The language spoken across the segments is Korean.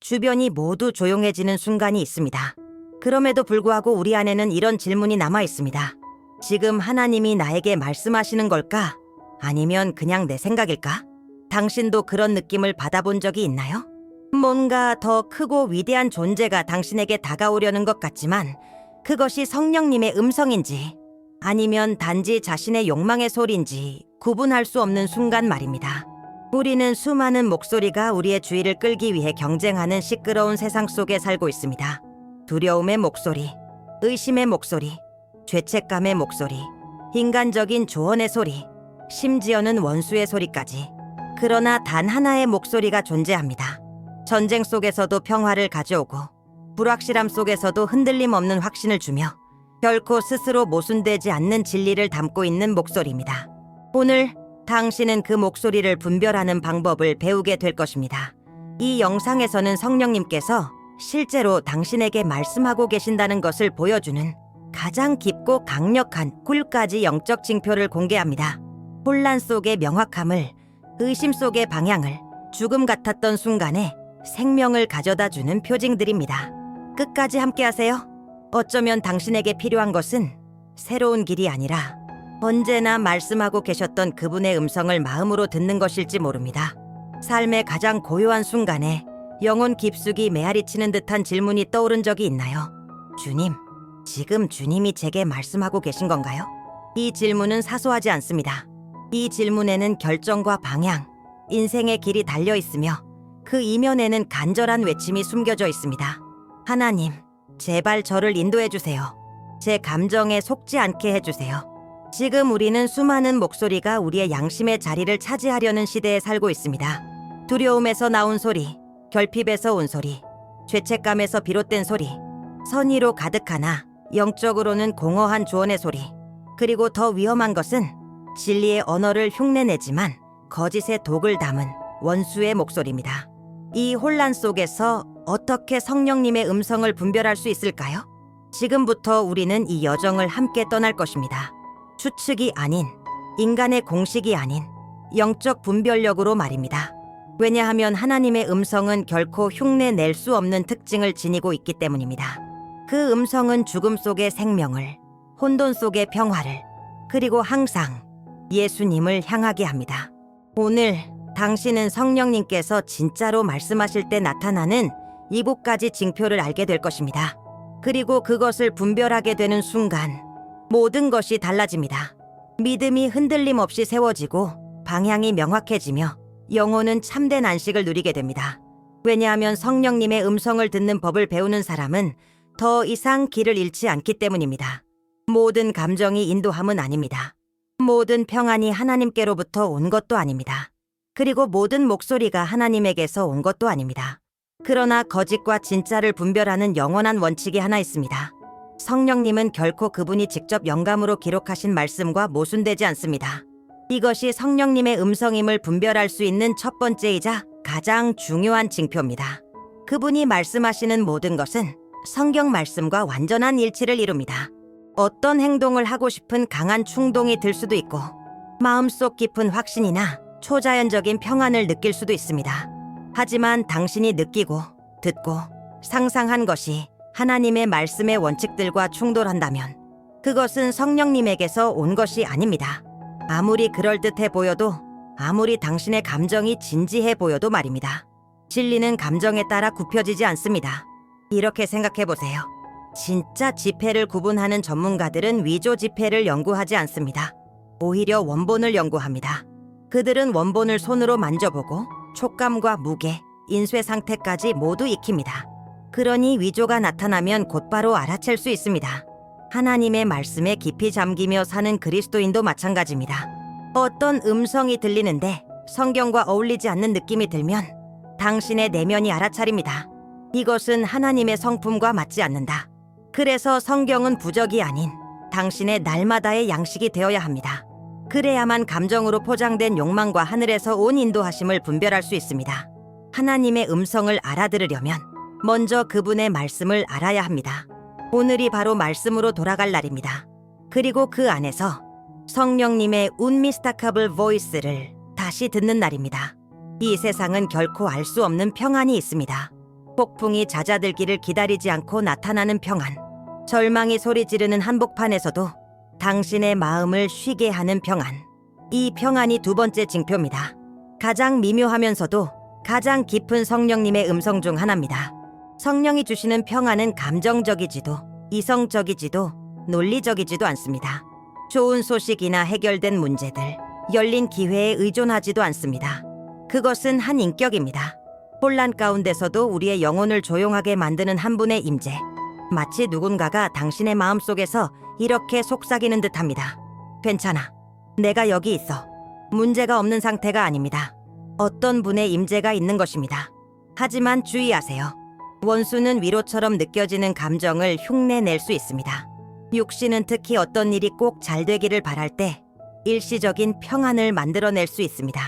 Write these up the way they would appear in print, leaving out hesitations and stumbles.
주변이 모두 조용해지는 순간이 있습니다. 그럼에도 불구하고 우리 안에는 이런 질문이 남아 있습니다. 지금 하나님이 나에게 말씀하시는 걸까? 아니면 그냥 내 생각일까? 당신도 그런 느낌을 받아본 적이 있나요? 뭔가 더 크고 위대한 존재가 당신에게 다가오려는 것 같지만 그것이 성령님의 음성인지 아니면 단지 자신의 욕망의 소리인지 구분할 수 없는 순간 말입니다. 우리는 수많은 목소리가 우리의 주의를 끌기 위해 경쟁하는 시끄러운 세상 속에 살고 있습니다. 두려움의 목소리, 의심의 목소리, 죄책감의 목소리, 인간적인 조언의 소리, 심지어는 원수의 소리까지. 그러나 단 하나의 목소리가 존재합니다. 전쟁 속에서도 평화를 가져오고 불확실함 속에서도 흔들림 없는 확신을 주며 결코 스스로 모순되지 않는 진리를 담고 있는 목소리입니다. 오늘 당신은 그 목소리를 분별하는 방법을 배우게 될 것입니다. 이 영상에서는 성령님께서 실제로 당신에게 말씀하고 계신다는 것을 보여주는 가장 깊고 강력한 꿀까지 영적 징표를 공개합니다. 혼란 속의 명확함을, 의심 속의 방향을, 죽음 같았던 순간에 생명을 가져다주는 표징들입니다. 끝까지 함께하세요. 어쩌면 당신에게 필요한 것은 새로운 길이 아니라 언제나 말씀하고 계셨던 그분의 음성을 마음으로 듣는 것일지 모릅니다. 삶의 가장 고요한 순간에 영혼 깊숙이 메아리치는 듯한 질문이 떠오른 적이 있나요? 주님, 지금 주님이 제게 말씀하고 계신 건가요? 이 질문은 사소하지 않습니다. 이 질문에는 결정과 방향, 인생의 길이 달려 있으며 그 이면에는 간절한 외침이 숨겨져 있습니다. 하나님, 제발 저를 인도해 주세요. 제 감정에 속지 않게 해주세요. 지금 우리는 수많은 목소리가 우리의 양심의 자리를 차지하려는 시대에 살고 있습니다. 두려움에서 나온 소리, 결핍에서 온 소리, 죄책감에서 비롯된 소리, 선의로 가득하나 영적으로는 공허한 조언의 소리, 그리고 더 위험한 것은 진리의 언어를 흉내내지만 거짓의 독을 담은 원수의 목소리입니다. 이 혼란 속에서 어떻게 성령님의 음성을 분별할 수 있을까요? 지금부터 우리는 이 여정을 함께 떠날 것입니다. 추측이 아닌, 인간의 공식이 아닌 영적 분별력으로 말입니다. 왜냐하면 하나님의 음성은 결코 흉내낼 수 없는 특징을 지니고 있기 때문입니다. 그 음성은 죽음 속의 생명을, 혼돈 속의 평화를, 그리고 항상 예수님을 향하게 합니다. 오늘 당신은 성령님께서 진짜로 말씀하실 때 나타나는 7가지 징표를 알게 될 것입니다. 그리고 그것을 분별하게 되는 순간 모든 것이 달라집니다. 믿음이 흔들림 없이 세워지고 방향이 명확해지며 영혼은 참된 안식을 누리게 됩니다. 왜냐하면 성령님의 음성을 듣는 법을 배우는 사람은 더 이상 길을 잃지 않기 때문입니다. 모든 감정이 인도함은 아닙니다. 모든 평안이 하나님께로부터 온 것도 아닙니다. 그리고 모든 목소리가 하나님에게서 온 것도 아닙니다. 그러나 거짓과 진짜를 분별하는 영원한 원칙이 하나 있습니다. 성령님은 결코 그분이 직접 영감으로 기록하신 말씀과 모순되지 않습니다. 이것이 성령님의 음성임을 분별할 수 있는 첫 번째이자 가장 중요한 징표입니다. 그분이 말씀하시는 모든 것은 성경 말씀과 완전한 일치를 이룹니다. 어떤 행동을 하고 싶은 강한 충동이 들 수도 있고 마음속 깊은 확신이나 초자연적인 평안을 느낄 수도 있습니다. 하지만 당신이 느끼고 듣고 상상한 것이 하나님의 말씀의 원칙들과 충돌한다면 그것은 성령님에게서 온 것이 아닙니다. 아무리 그럴듯해 보여도, 아무리 당신의 감정이 진지해 보여도 말입니다. 진리는 감정에 따라 굽혀지지 않습니다. 이렇게 생각해 보세요. 진짜 지폐를 구분하는 전문가들은 위조 지폐를 연구하지 않습니다. 오히려 원본을 연구합니다. 그들은 원본을 손으로 만져보고 촉감과 무게, 인쇄 상태까지 모두 익힙니다. 그러니 위조가 나타나면 곧바로 알아챌 수 있습니다. 하나님의 말씀에 깊이 잠기며 사는 그리스도인도 마찬가지입니다. 어떤 음성이 들리는데 성경과 어울리지 않는 느낌이 들면 당신의 내면이 알아차립니다. 이것은 하나님의 성품과 맞지 않는다. 그래서 성경은 부적이 아닌 당신의 날마다의 양식이 되어야 합니다. 그래야만 감정으로 포장된 욕망과 하늘에서 온 인도하심을 분별할 수 있습니다. 하나님의 음성을 알아들으려면 먼저 그분의 말씀을 알아야 합니다. 오늘이 바로 말씀으로 돌아갈 날입니다. 그리고 그 안에서 성령님의 unmistakable voice를 다시 듣는 날입니다. 이 세상은 결코 알 수 없는 평안이 있습니다. 폭풍이 잦아들기를 기다리지 않고 나타나는 평안. 절망이 소리 지르는 한복판에서도 당신의 마음을 쉬게 하는 평안. 이 평안이 두 번째 징표입니다. 가장 미묘하면서도 가장 깊은 성령님의 음성 중 하나입니다. 성령이 주시는 평안은 감정적이지도 이성적이지도 논리적이지도 않습니다. 좋은 소식이나 해결된 문제들, 열린 기회에 의존하지도 않습니다. 그것은 한 인격입니다. 혼란 가운데서도 우리의 영혼을 조용하게 만드는 한 분의 임재. 마치 누군가가 당신의 마음속에서 이렇게 속삭이는 듯합니다. 괜찮아. 내가 여기 있어. 문제가 없는 상태가 아닙니다. 어떤 분의 임재가 있는 것입니다. 하지만 주의하세요. 원수는 위로처럼 느껴지는 감정을 흉내낼 수 있습니다. 육신은 특히 어떤 일이 꼭 잘 되기를 바랄 때 일시적인 평안을 만들어낼 수 있습니다.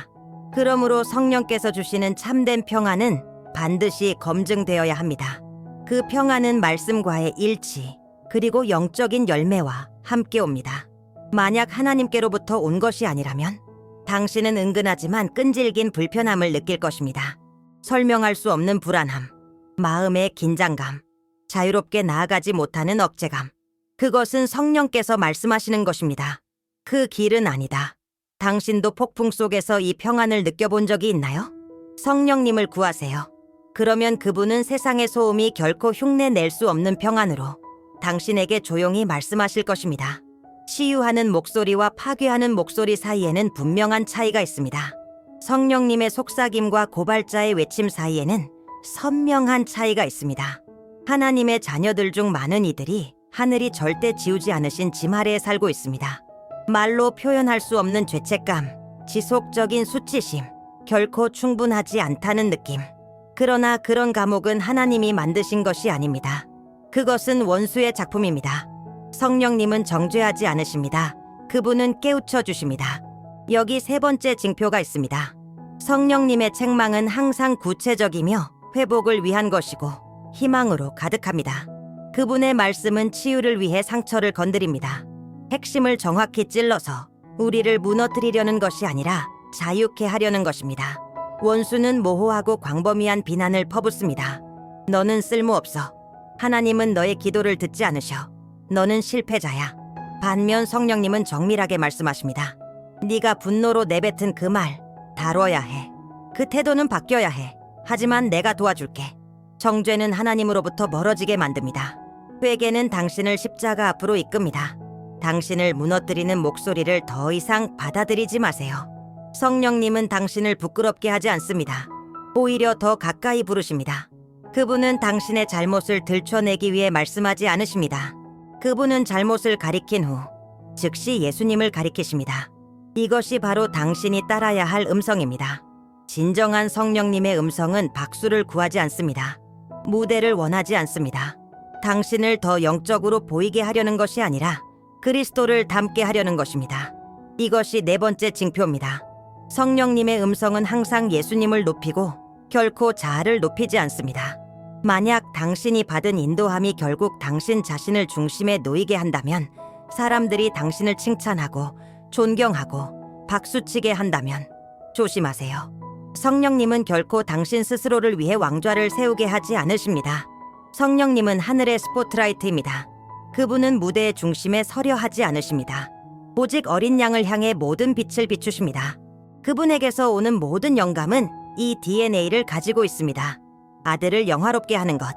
그러므로 성령께서 주시는 참된 평안은 반드시 검증되어야 합니다. 그 평안은 말씀과의 일치, 그리고 영적인 열매와 함께 옵니다. 만약 하나님께로부터 온 것이 아니라면 당신은 은근하지만 끈질긴 불편함을 느낄 것입니다. 설명할 수 없는 불안함, 마음의 긴장감, 자유롭게 나아가지 못하는 억제감. 그것은 성령께서 말씀하시는 것입니다. 그 길은 아니다. 당신도 폭풍 속에서 이 평안을 느껴본 적이 있나요? 성령님을 구하세요. 그러면 그분은 세상의 소음이 결코 흉내낼 수 없는 평안으로 당신에게 조용히 말씀하실 것입니다. 치유하는 목소리와 파괴하는 목소리 사이에는 분명한 차이가 있습니다. 성령님의 속삭임과 고발자의 외침 사이에는 선명한 차이가 있습니다. 하나님의 자녀들 중 많은 이들이 하늘이 절대 지우지 않으신 짐 아래에 살고 있습니다. 말로 표현할 수 없는 죄책감, 지속적인 수치심, 결코 충분하지 않다는 느낌. 그러나 그런 감옥은 하나님이 만드신 것이 아닙니다. 그것은 원수의 작품입니다. 성령님은 정죄하지 않으십니다. 그분은 깨우쳐 주십니다. 여기 세 번째 징표가 있습니다. 성령님의 책망은 항상 구체적이며 회복을 위한 것이고 희망으로 가득합니다. 그분의 말씀은 치유를 위해 상처를 건드립니다. 핵심을 정확히 찔러서 우리를 무너뜨리려는 것이 아니라 자유케 하려는 것입니다. 원수는 모호하고 광범위한 비난을 퍼붓습니다. 너는 쓸모없어. 하나님은 너의 기도를 듣지 않으셔. 너는 실패자야. 반면 성령님은 정밀하게 말씀하십니다. 네가 분노로 내뱉은 그 말 다뤄야 해. 그 태도는 바뀌어야 해. 하지만 내가 도와줄게. 정죄는 하나님으로부터 멀어지게 만듭니다. 회개는 당신을 십자가 앞으로 이끕니다. 당신을 무너뜨리는 목소리를 더 이상 받아들이지 마세요. 성령님은 당신을 부끄럽게 하지 않습니다. 오히려 더 가까이 부르십니다. 그분은 당신의 잘못을 들춰내기 위해 말씀하지 않으십니다. 그분은 잘못을 가리킨 후 즉시 예수님을 가리키십니다. 이것이 바로 당신이 따라야 할 음성입니다. 진정한 성령님의 음성은 박수를 구하지 않습니다. 무대를 원하지 않습니다. 당신을 더 영적으로 보이게 하려는 것이 아니라 그리스도를 닮게 하려는 것입니다. 이것이 네 번째 징표입니다. 성령님의 음성은 항상 예수님을 높이고 결코 자아를 높이지 않습니다. 만약 당신이 받은 인도함이 결국 당신 자신을 중심에 놓이게 한다면, 사람들이 당신을 칭찬하고 존경하고 박수치게 한다면 조심하세요. 성령님은 결코 당신 스스로를 위해 왕좌를 세우게 하지 않으십니다. 성령님은 하늘의 스포트라이트입니다. 그분은 무대의 중심에 서려 하지 않으십니다. 오직 어린 양을 향해 모든 빛을 비추십니다. 그분에게서 오는 모든 영감은 이 DNA를 가지고 있습니다. 아들을 영화롭게 하는 것.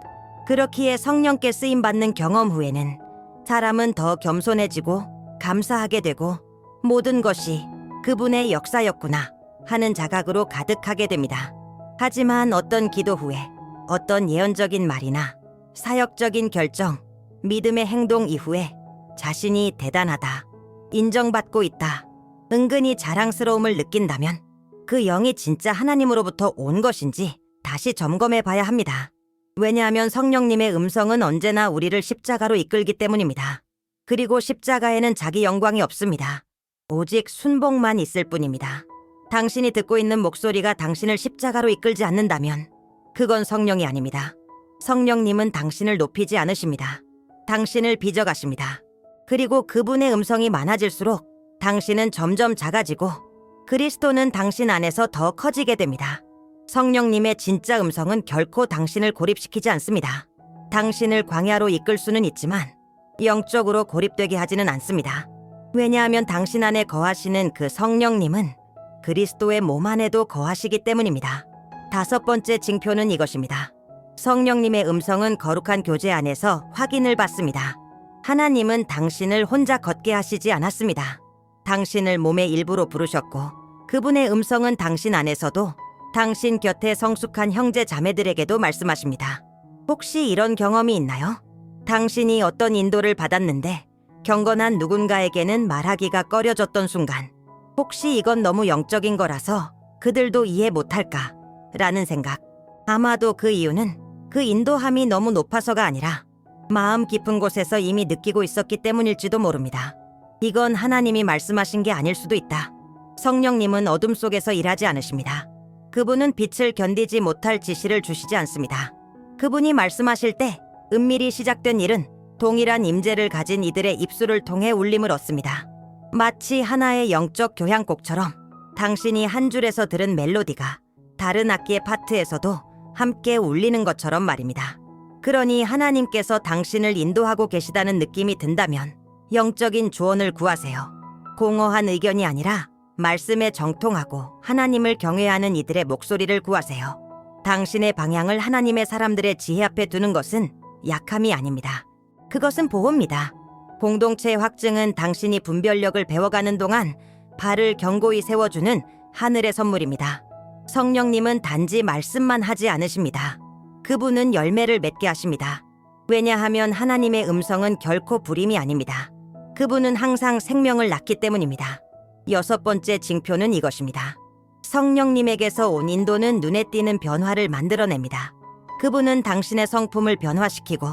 그렇기에 성령께 쓰임받는 경험 후에는 사람은 더 겸손해지고 감사하게 되고 모든 것이 그분의 역사였구나 하는 자각으로 가득하게 됩니다. 하지만 어떤 기도 후에 어떤 예언적인 말이나 사역적인 결정, 믿음의 행동 이후에 자신이 대단하다, 인정받고 있다, 은근히 자랑스러움을 느낀다면 그 영이 진짜 하나님으로부터 온 것인지 다시 점검해 봐야 합니다. 왜냐하면 성령님의 음성은 언제나 우리를 십자가로 이끌기 때문입니다. 그리고 십자가에는 자기 영광이 없습니다. 오직 순복만 있을 뿐입니다. 당신이 듣고 있는 목소리가 당신을 십자가로 이끌지 않는다면 그건 성령이 아닙니다. 성령님은 당신을 높이지 않으십니다. 당신을 빚어가십니다. 그리고 그분의 음성이 많아질수록 당신은 점점 작아지고 그리스도는 당신 안에서 더 커지게 됩니다. 성령님의 진짜 음성은 결코 당신을 고립시키지 않습니다. 당신을 광야로 이끌 수는 있지만 영적으로 고립되게 하지는 않습니다. 왜냐하면 당신 안에 거하시는 그 성령님은 그리스도의 몸 안에도 거하시기 때문입니다. 5번째 징표는 이것입니다. 성령님의 음성은 거룩한 교제 안에서 확인을 받습니다. 하나님은 당신을 혼자 걷게 하시지 않았습니다. 당신을 몸의 일부로 부르셨고 그분의 음성은 당신 안에서도 당신 곁에 성숙한 형제 자매들에게도 말씀하십니다. 혹시 이런 경험이 있나요? 당신이 어떤 인도를 받았는데 경건한 누군가에게는 말하기가 꺼려졌던 순간, 혹시 이건 너무 영적인 거라서 그들도 이해 못할까? 라는 생각. 아마도 그 이유는 그 인도함이 너무 높아서가 아니라 마음 깊은 곳에서 이미 느끼고 있었기 때문일지도 모릅니다. 이건 하나님이 말씀하신 게 아닐 수도 있다. 성령님은 어둠 속에서 일하지 않으십니다. 그분은 빛을 견디지 못할 지시를 주시지 않습니다. 그분이 말씀하실 때 은밀히 시작된 일은 동일한 임재를 가진 이들의 입술을 통해 울림을 얻습니다. 마치 하나의 영적 교향곡처럼 당신이 한 줄에서 들은 멜로디가 다른 악기의 파트에서도 함께 울리는 것처럼 말입니다. 그러니 하나님께서 당신을 인도하고 계시다는 느낌이 든다면 영적인 조언을 구하세요. 공허한 의견이 아니라 말씀에 정통하고 하나님을 경외하는 이들의 목소리를 구하세요. 당신의 방향을 하나님의 사람들의 지혜 앞에 두는 것은 약함이 아닙니다. 그것은 보호입니다. 공동체의 확증은 당신이 분별력을 배워가는 동안 발을 견고히 세워주는 하늘의 선물입니다. 성령님은 단지 말씀만 하지 않으십니다. 그분은 열매를 맺게 하십니다. 왜냐하면 하나님의 음성은 결코 불임이 아닙니다. 그분은 항상 생명을 낳기 때문입니다. 6번째 징표는 이것입니다. 성령님에게서 온 인도는 눈에 띄는 변화를 만들어냅니다. 그분은 당신의 성품을 변화시키고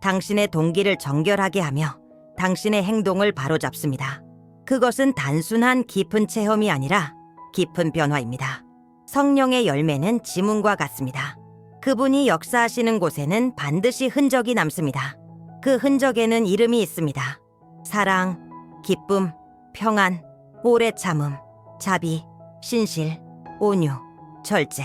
당신의 동기를 정결하게 하며 당신의 행동을 바로잡습니다. 그것은 단순한 깊은 체험이 아니라 깊은 변화입니다. 성령의 열매는 지문과 같습니다. 그분이 역사하시는 곳에는 반드시 흔적이 남습니다. 그 흔적에는 이름이 있습니다. 사랑, 기쁨, 평안, 오래 참음, 자비, 신실, 온유, 절제.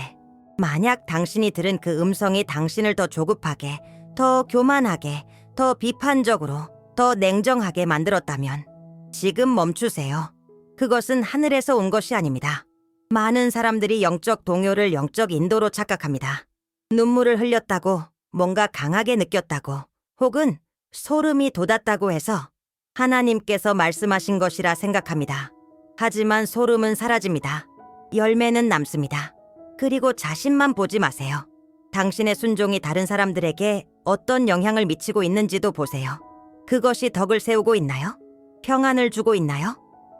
만약 당신이 들은 그 음성이 당신을 더 조급하게, 더 교만하게, 더 비판적으로, 더 냉정하게 만들었다면 지금 멈추세요. 그것은 하늘에서 온 것이 아닙니다. 많은 사람들이 영적 동요를 영적 인도로 착각합니다. 눈물을 흘렸다고, 뭔가 강하게 느꼈다고, 혹은 소름이 돋았다고 해서 하나님께서 말씀하신 것이라 생각합니다. 하지만 소름은 사라집니다. 열매는 남습니다. 그리고 자신만 보지 마세요. 당신의 순종이 다른 사람들에게 어떤 영향을 미치고 있는지도 보세요. 그것이 덕을 세우고 있나요? 평안을 주고 있나요?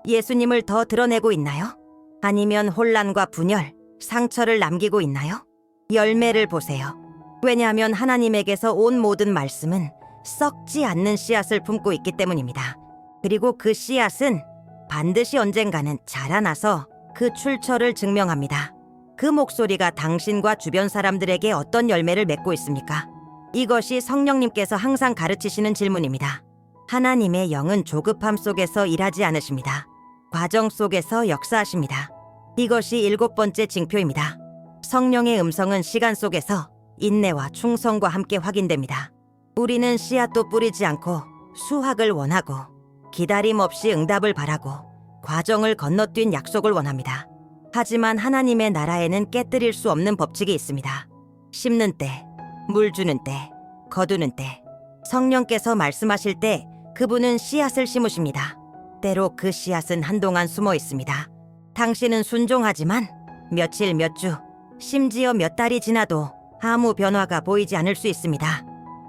예수님을 더 드러내고 있나요? 아니면 혼란과 분열, 상처를 남기고 있나요? 열매를 보세요. 왜냐하면 하나님에게서 온 모든 말씀은 썩지 않는 씨앗을 품고 있기 때문입니다. 그리고 그 씨앗은 반드시 언젠가는 자라나서 그 출처를 증명합니다. 그 목소리가 당신과 주변 사람들에게 어떤 열매를 맺고 있습니까? 이것이 성령님께서 항상 가르치시는 질문입니다. 하나님의 영은 조급함 속에서 일하지 않으십니다. 과정 속에서 역사하십니다. 이것이 7번째 징표입니다. 성령의 음성은 시간 속에서 인내와 충성과 함께 확인됩니다. 우리는 씨앗도 뿌리지 않고 수확을 원하고 기다림 없이 응답을 바라고 과정을 건너뛴 약속을 원합니다. 하지만 하나님의 나라에는 깨뜨릴 수 없는 법칙이 있습니다. 심는 때, 물 주는 때, 거두는 때. 성령께서 말씀하실 때 그분은 씨앗을 심으십니다. 때로 그 씨앗은 한동안 숨어 있습니다. 당신은 순종하지만 며칠, 몇 주, 심지어 몇 달이 지나도 아무 변화가 보이지 않을 수 있습니다.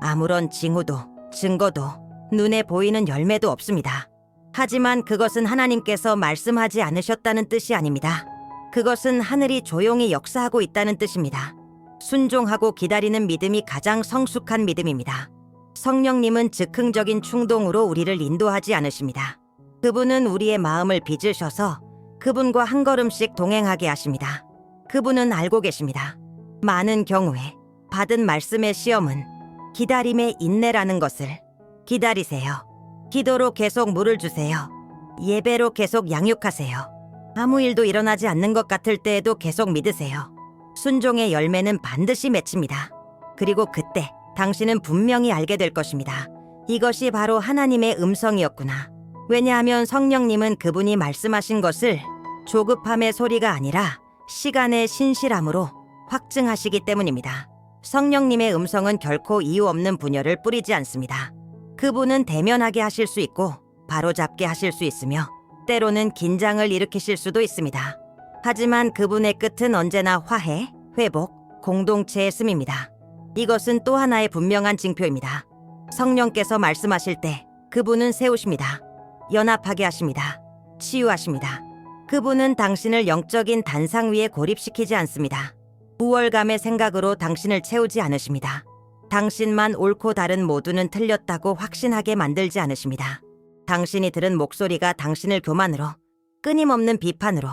아무런 징후도, 증거도, 눈에 보이는 열매도 없습니다. 하지만 그것은 하나님께서 말씀하지 않으셨다는 뜻이 아닙니다. 그것은 하늘이 조용히 역사하고 있다는 뜻입니다. 순종하고 기다리는 믿음이 가장 성숙한 믿음입니다. 성령님은 즉흥적인 충동으로 우리를 인도하지 않으십니다. 그분은 우리의 마음을 빚으셔서 그분과 한 걸음씩 동행하게 하십니다. 그분은 알고 계십니다. 많은 경우에 받은 말씀의 시험은 기다림의 인내라는 것을. 기다리세요. 기도로 계속 물을 주세요. 예배로 계속 양육하세요. 아무 일도 일어나지 않는 것 같을 때에도 계속 믿으세요. 순종의 열매는 반드시 맺힙니다. 그리고 그때 당신은 분명히 알게 될 것입니다. 이것이 바로 하나님의 음성이었구나. 왜냐하면 성령님은 그분이 말씀하신 것을 조급함의 소리가 아니라 시간의 신실함으로 확증하시기 때문입니다. 성령님의 음성은 결코 이유 없는 분열을 뿌리지 않습니다. 그분은 대면하게 하실 수 있고 바로잡게 하실 수 있으며 때로는 긴장을 일으키실 수도 있습니다. 하지만 그분의 끝은 언제나 화해, 회복, 공동체의 씀입니다. 이것은 또 하나의 분명한 징표입니다. 성령께서 말씀하실 때 그분은 세우십니다. 연합하게 하십니다. 치유하십니다. 그분은 당신을 영적인 단상 위에 고립시키지 않습니다. 우월감의 생각으로 당신을 채우지 않으십니다. 당신만 옳고 다른 모두는 틀렸다고 확신하게 만들지 않으십니다. 당신이 들은 목소리가 당신을 교만으로, 끊임없는 비판으로,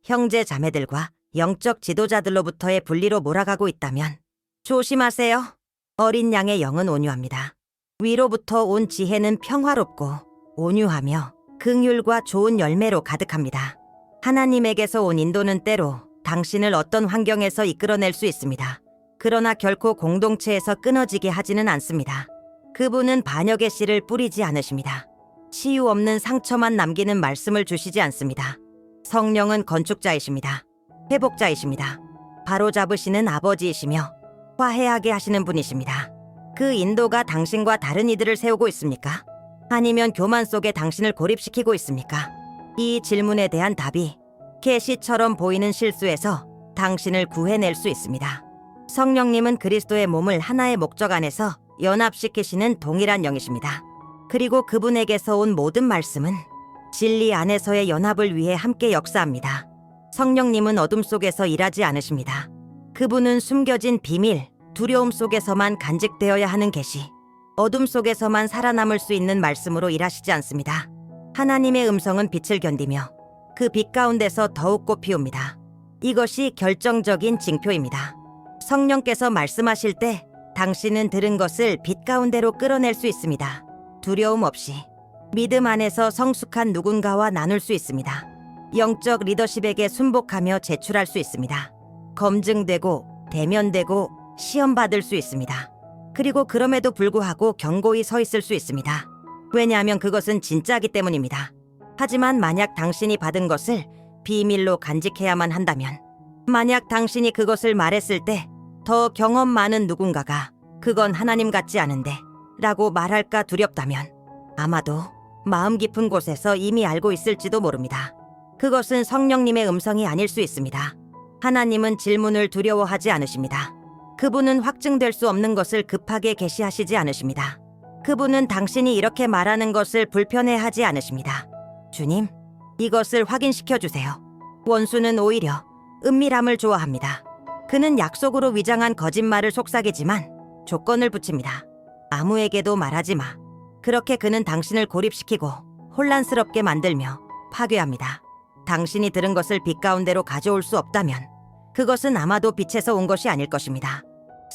형제 자매들과 영적 지도자들로부터의 분리로 몰아가고 있다면 조심하세요. 어린 양의 영은 온유합니다. 위로부터 온 지혜는 평화롭고 온유하며 긍휼과 좋은 열매로 가득합니다. 하나님에게서 온 인도는 때로 당신을 어떤 환경에서 이끌어낼 수 있습니다. 그러나 결코 공동체에서 끊어지게 하지는 않습니다. 그분은 반역의 씨를 뿌리지 않으십니다. 치유 없는 상처만 남기는 말씀을 주시지 않습니다. 성령은 건축자이십니다. 회복자이십니다. 바로잡으시는 아버지이시며 화해하게 하시는 분이십니다. 그 인도가 당신과 다른 이들을 세우고 있습니까? 아니면 교만 속에 당신을 고립시키고 있습니까? 이 질문에 대한 답이 계시처럼 보이는 실수에서 당신을 구해낼 수 있습니다. 성령님은 그리스도의 몸을 하나의 목적 안에서 연합시키시는 동일한 영이십니다. 그리고 그분에게서 온 모든 말씀은 진리 안에서의 연합을 위해 함께 역사합니다. 성령님은 어둠 속에서 일하지 않으십니다. 그분은 숨겨진 비밀, 두려움 속에서만 간직되어야 하는 계시, 어둠 속에서만 살아남을 수 있는 말씀으로 일하시지 않습니다. 하나님의 음성은 빛을 견디며 그 빛 가운데서 더욱 꽃피웁니다. 이것이 결정적인 징표입니다. 성령께서 말씀하실 때 당신은 들은 것을 빛 가운데로 끌어낼 수 있습니다. 두려움 없이 믿음 안에서 성숙한 누군가와 나눌 수 있습니다. 영적 리더십에게 순복하며 제출할 수 있습니다. 검증되고 대면되고 시험받을 수 있습니다. 그리고 그럼에도 불구하고 견고히 서 있을 수 있습니다. 왜냐하면 그것은 진짜이기 때문입니다. 하지만 만약 당신이 받은 것을 비밀로 간직해야만 한다면, 만약 당신이 그것을 말했을 때 더 경험 많은 누군가가 그건 하나님 같지 않은데 라고 말할까 두렵다면 아마도 마음 깊은 곳에서 이미 알고 있을지도 모릅니다. 그것은 성령님의 음성이 아닐 수 있습니다. 하나님은 질문을 두려워하지 않으십니다. 그분은 확증될 수 없는 것을 급하게 계시하시지 않으십니다. 그분은 당신이 이렇게 말하는 것을 불편해하지 않으십니다. 주님, 이것을 확인시켜 주세요. 원수는 오히려 은밀함을 좋아합니다. 그는 약속으로 위장한 거짓말을 속삭이지만 조건을 붙입니다. 아무에게도 말하지 마. 그렇게 그는 당신을 고립시키고 혼란스럽게 만들며 파괴합니다. 당신이 들은 것을 빛 가운데로 가져올 수 없다면 그것은 아마도 빛에서 온 것이 아닐 것입니다.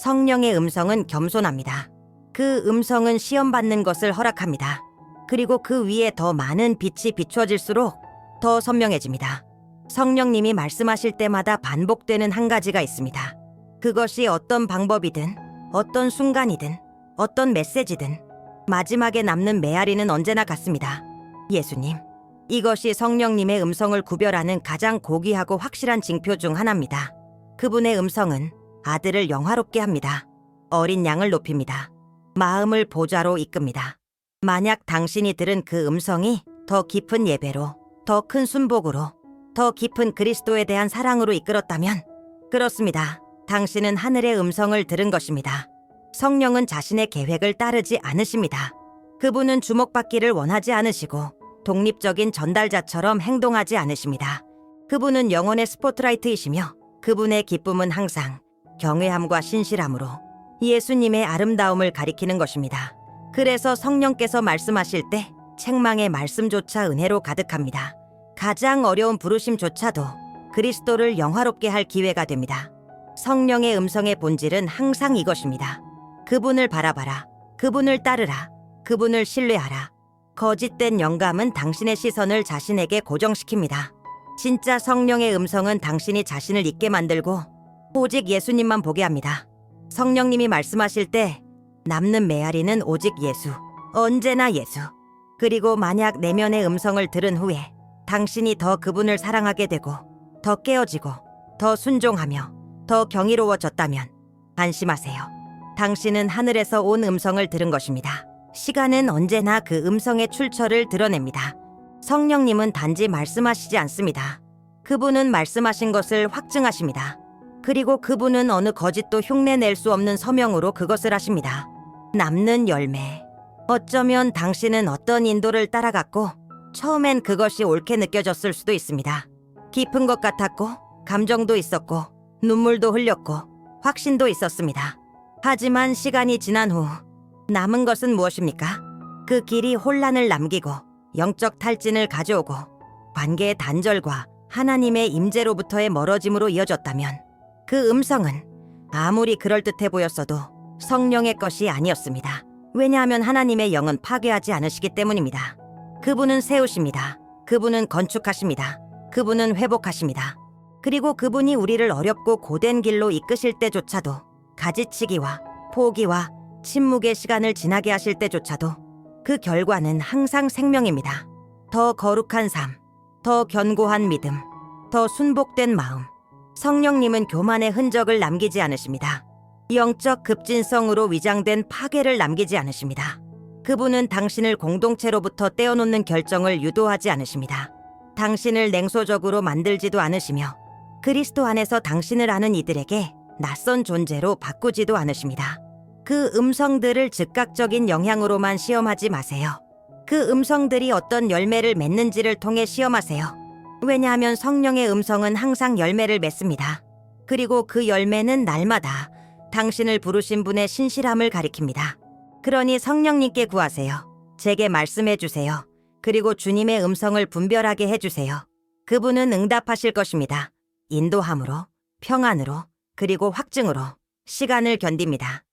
성령의 음성은 겸손합니다. 그 음성은 시험받는 것을 허락합니다. 그리고 그 위에 더 많은 빛이 비춰질수록 더 선명해집니다. 성령님이 말씀하실 때마다 반복되는 한 가지가 있습니다. 그것이 어떤 방법이든, 어떤 순간이든, 어떤 메시지든 마지막에 남는 메아리는 언제나 같습니다. 예수님, 이것이 성령님의 음성을 구별하는 가장 고귀하고 확실한 징표 중 하나입니다. 그분의 음성은 아들을 영화롭게 합니다. 어린 양을 높입니다. 마음을 보좌로 이끕니다. 만약 당신이 들은 그 음성이 더 깊은 예배로, 더 큰 순복으로, 더 깊은 그리스도에 대한 사랑으로 이끌었다면, 그렇습니다. 당신은 하늘의 음성을 들은 것입니다. 성령은 자신의 계획을 따르지 않으십니다. 그분은 주목받기를 원하지 않으시고 독립적인 전달자처럼 행동하지 않으십니다. 그분은 영혼의 스포트라이트이시며 그분의 기쁨은 항상 경외함과 신실함으로 예수님의 아름다움을 가리키는 것입니다. 그래서 성령께서 말씀하실 때 책망의 말씀조차 은혜로 가득합니다. 가장 어려운 부르심조차도 그리스도를 영화롭게 할 기회가 됩니다. 성령의 음성의 본질은 항상 이것입니다. 그분을 바라봐라. 그분을 따르라. 그분을 신뢰하라. 거짓된 영감은 당신의 시선을 자신에게 고정시킵니다. 진짜 성령의 음성은 당신이 자신을 잊게 만들고 오직 예수님만 보게 합니다. 성령님이 말씀하실 때 남는 메아리는 오직 예수, 언제나 예수. 그리고 만약 내면의 음성을 들은 후에 당신이 더 그분을 사랑하게 되고 더 깨어지고 더 순종하며 더 경이로워졌다면 안심하세요. 당신은 하늘에서 온 음성을 들은 것입니다. 시간은 언제나 그 음성의 출처를 드러냅니다. 성령님은 단지 말씀하시지 않습니다. 그분은 말씀하신 것을 확증하십니다. 그리고 그분은 어느 거짓도 흉내낼 수 없는 서명으로 그것을 하십니다. 남는 열매. 어쩌면 당신은 어떤 인도를 따라갔고 처음엔 그것이 옳게 느껴졌을 수도 있습니다. 깊은 것 같았고 감정도 있었고 눈물도 흘렸고 확신도 있었습니다. 하지만 시간이 지난 후 남은 것은 무엇입니까? 그 길이 혼란을 남기고 영적 탈진을 가져오고 관계의 단절과 하나님의 임재로부터의 멀어짐으로 이어졌다면 그 음성은 아무리 그럴듯해 보였어도 성령의 것이 아니었습니다. 왜냐하면 하나님의 영은 파괴하지 않으시기 때문입니다. 그분은 세우십니다. 그분은 건축하십니다. 그분은 회복하십니다. 그리고 그분이 우리를 어렵고 고된 길로 이끄실 때조차도 가지치기와 포기와 침묵의 시간을 지나게 하실 때조차도 그 결과는 항상 생명입니다. 더 거룩한 삶, 더 견고한 믿음, 더 순복된 마음. 성령님은 교만의 흔적을 남기지 않으십니다. 영적 급진성으로 위장된 파괴를 남기지 않으십니다. 그분은 당신을 공동체로부터 떼어놓는 결정을 유도하지 않으십니다. 당신을 냉소적으로 만들지도 않으시며 그리스도 안에서 당신을 아는 이들에게 낯선 존재로 바꾸지도 않으십니다. 그 음성들을 즉각적인 영향으로만 시험하지 마세요. 그 음성들이 어떤 열매를 맺는지를 통해 시험하세요. 왜냐하면 성령의 음성은 항상 열매를 맺습니다. 그리고 그 열매는 날마다 당신을 부르신 분의 신실함을 가리킵니다. 그러니 성령님께 구하세요. 제게 말씀해 주세요. 그리고 주님의 음성을 분별하게 해주세요. 그분은 응답하실 것입니다. 인도함으로, 평안으로, 그리고 확증으로 시간을 견딥니다.